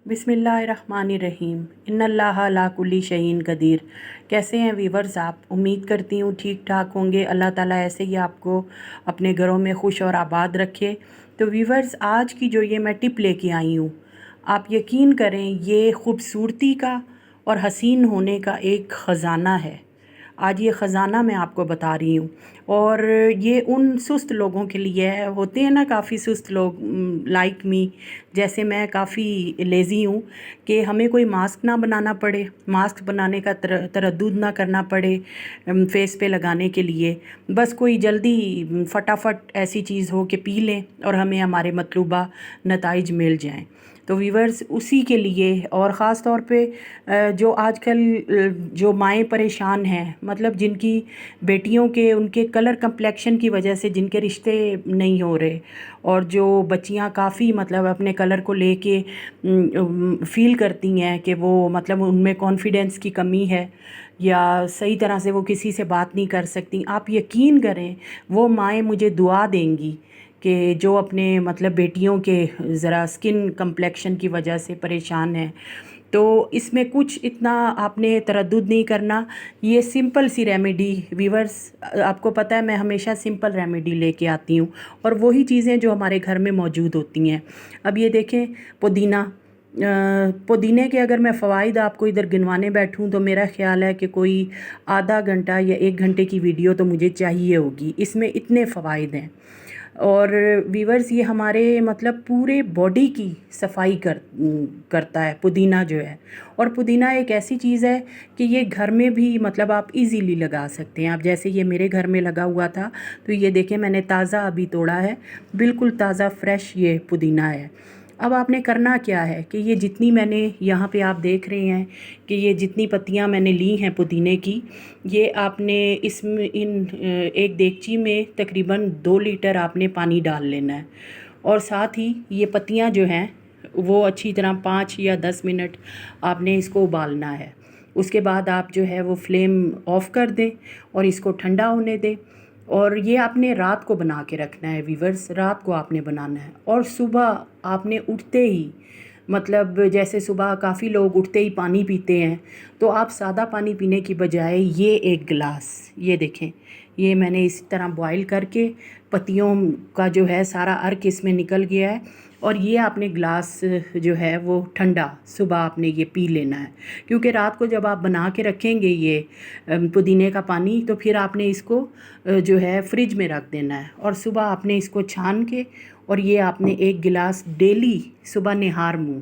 बिस्मिल्लाहिर्रहमानिर्रहीम इन्नल्लाह अला कुल्ली शैइन कदीर। कैसे हैं वीवर्स आप? उम्मीद करती हूँ ठीक ठाक होंगे। अल्लाह ताला ऐसे ही आपको अपने घरों में खुश और आबाद रखे। तो वीवर्स, आज की जो ये मैं टिप लेके आई हूँ, आप यकीन करें ये ख़ूबसूरती का और हसीन होने का एक ख़जाना है। आज ये ख़जाना मैं आपको बता रही हूँ, और ये उन सुस्त लोगों के लिए है। होते हैं ना काफ़ी सुस्त लोग, लाइक मी, जैसे मैं काफ़ी लेज़ी हूँ, कि हमें कोई मास्क ना बनाना पड़े, मास्क बनाने का तरद्दुद ना करना पड़े फेस पे लगाने के लिए। बस कोई जल्दी फटाफट ऐसी चीज़ हो कि पी लें और हमें हमारे मतलूबा नताइज मिल जाएं। तो वीवर्स, उसी के लिए, और ख़ास तौर पे जो आजकल जो माएँ परेशान हैं, मतलब जिनकी बेटियों के उनके कलर कंप्लेक्शन की वजह से जिनके रिश्ते नहीं हो रहे, और जो बच्चियां काफ़ी मतलब अपने कलर को लेके फ़ील करती हैं कि वो मतलब उनमें कॉन्फिडेंस की कमी है, या सही तरह से वो किसी से बात नहीं कर सकती, आप यकीन करें वो माएँ मुझे दुआ देंगी कि जो अपने मतलब बेटियों के ज़रा स्किन कंप्लेक्शन की वजह से परेशान हैं। तो इसमें कुछ इतना आपने तरद्दुद नहीं करना। ये सिंपल सी रेमेडी वीवर्स, आपको पता है मैं हमेशा सिंपल रेमेडी लेके आती हूँ, और वही चीज़ें जो हमारे घर में मौजूद होती हैं। अब ये देखें, पुदीना, पुदीने के अगर मैं फ़वाइद आपको इधर गिनवाने बैठूं तो मेरा ख़्याल है कि कोई आधा घंटा या 1 घंटे की वीडियो तो मुझे चाहिए होगी। इसमें इतने फ़वाइद हैं। और वीवर्स, ये हमारे मतलब पूरे बॉडी की सफाई करता है पुदीना जो है। और पुदीना एक ऐसी चीज़ है कि ये घर में भी मतलब आप इजीली लगा सकते हैं। आप जैसे ये मेरे घर में लगा हुआ था, तो ये देखें मैंने ताज़ा अभी तोड़ा है, बिल्कुल ताज़ा फ्रेश ये पुदीना है। अब आपने करना क्या है कि ये जितनी मैंने यहाँ पे आप देख रहे हैं कि ये जितनी पत्तियाँ मैंने ली हैं पुदीने की, ये आपने इसमें एक देगची में तकरीबन 2 लीटर आपने पानी डाल लेना है। और साथ ही ये पत्तियाँ जो हैं वो अच्छी तरह 5 या 10 मिनट आपने इसको उबालना है। उसके बाद आप जो है वो फ्लेम ऑफ़ कर दें और इसको ठंडा होने दें। और ये आपने रात को बना के रखना है वीवर्स, रात को आपने बनाना है। और सुबह आपने उठते ही, मतलब जैसे सुबह काफ़ी लोग उठते ही पानी पीते हैं, तो आप सादा पानी पीने की बजाय ये 1 गिलास, ये देखें, ये मैंने इस तरह बॉईल करके पत्तियों का जो है सारा अर्क इसमें निकल गया है, और ये आपने गिलास जो है वो ठंडा सुबह आपने ये पी लेना है। क्योंकि रात को जब आप बना के रखेंगे ये पुदीने का पानी, तो फिर आपने इसको जो है फ्रिज में रख देना है, और सुबह आपने इसको छान के और ये आपने 1 गिलास डेली सुबह निहार मुँह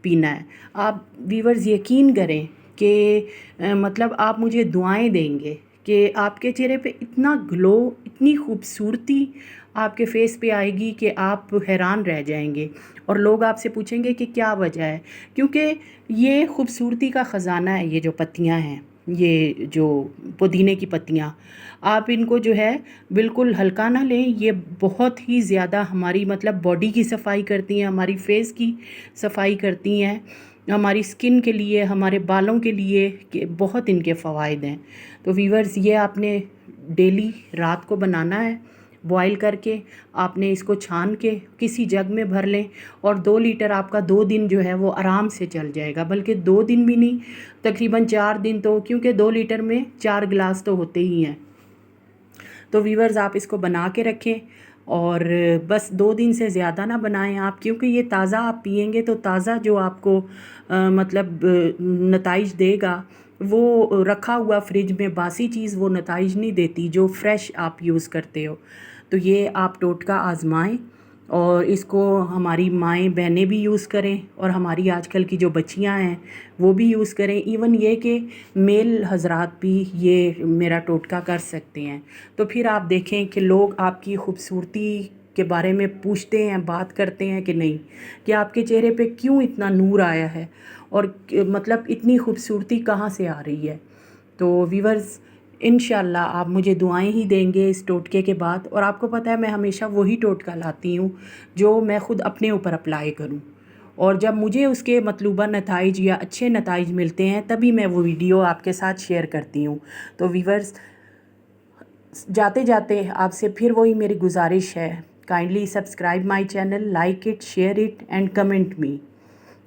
पीना है। आप वीवर्स यकीन करें कि मतलब आप मुझे दुआएं देंगे कि आपके चेहरे पे इतना ग्लो, इतनी खूबसूरती आपके फेस पे आएगी कि आप हैरान रह जाएंगे। और लोग आपसे पूछेंगे कि क्या वजह है, क्योंकि ये खूबसूरती का ख़जाना है। ये जो पत्तियां हैं, ये जो पुदीने की पत्तियां, आप इनको जो है बिल्कुल हल्का ना लें। ये बहुत ही ज़्यादा हमारी मतलब बॉडी की सफाई करती हैं, हमारी फेस की सफाई करती हैं, हमारी स्किन के लिए, हमारे बालों के लिए कि बहुत इनके फ़वाइद हैं। तो वीवर्स, ये आपने डेली रात को बनाना है, बॉईल करके आपने इसको छान के किसी जग में भर लें, और 2 लीटर आपका 2 दिन जो है वो आराम से चल जाएगा। बल्कि 2 दिन भी नहीं, तकरीबन 4 दिन तो, क्योंकि 2 लीटर में 4 गिलास तो होते ही हैं। तो वीवर्स, आप इसको बना के रखें, और बस 2 दिन से ज़्यादा ना बनाएं आप, क्योंकि ये ताज़ा आप पिएंगे तो ताज़ा जो आपको मतलब नताइज देगा, वो रखा हुआ फ्रिज में बासी चीज़ वो नताइज नहीं देती जो फ्रेश आप यूज़ करते हो। तो ये आप टोटका आजमाएं, और इसको हमारी माएँ बहनें भी यूज़ करें, और हमारी आजकल की जो बच्चियां हैं वो भी यूज़ करें। इवन ये कि मेल हजरात भी ये मेरा टोटका कर सकते हैं। तो फिर आप देखें कि लोग आपकी खूबसूरती के बारे में पूछते हैं, बात करते हैं कि नहीं, कि आपके चेहरे पे क्यों इतना नूर आया है, और मतलब इतनी खूबसूरती कहाँ से आ रही है। तो वीवर्स, इंशाल्लाह आप मुझे दुआएं ही देंगे इस टोटके के बाद। और आपको पता है मैं हमेशा वही टोटका लाती हूँ जो मैं ख़ुद अपने ऊपर अप्लाई करूँ, और जब मुझे उसके मतलूबा नताइज या अच्छे नताइज मिलते हैं तभी मैं वो वीडियो आपके साथ शेयर करती हूँ। तो वीवर्स, जाते जाते आपसे फिर वही मेरी गुजारिश है, kindly subscribe my channel, like it, share it and comment me.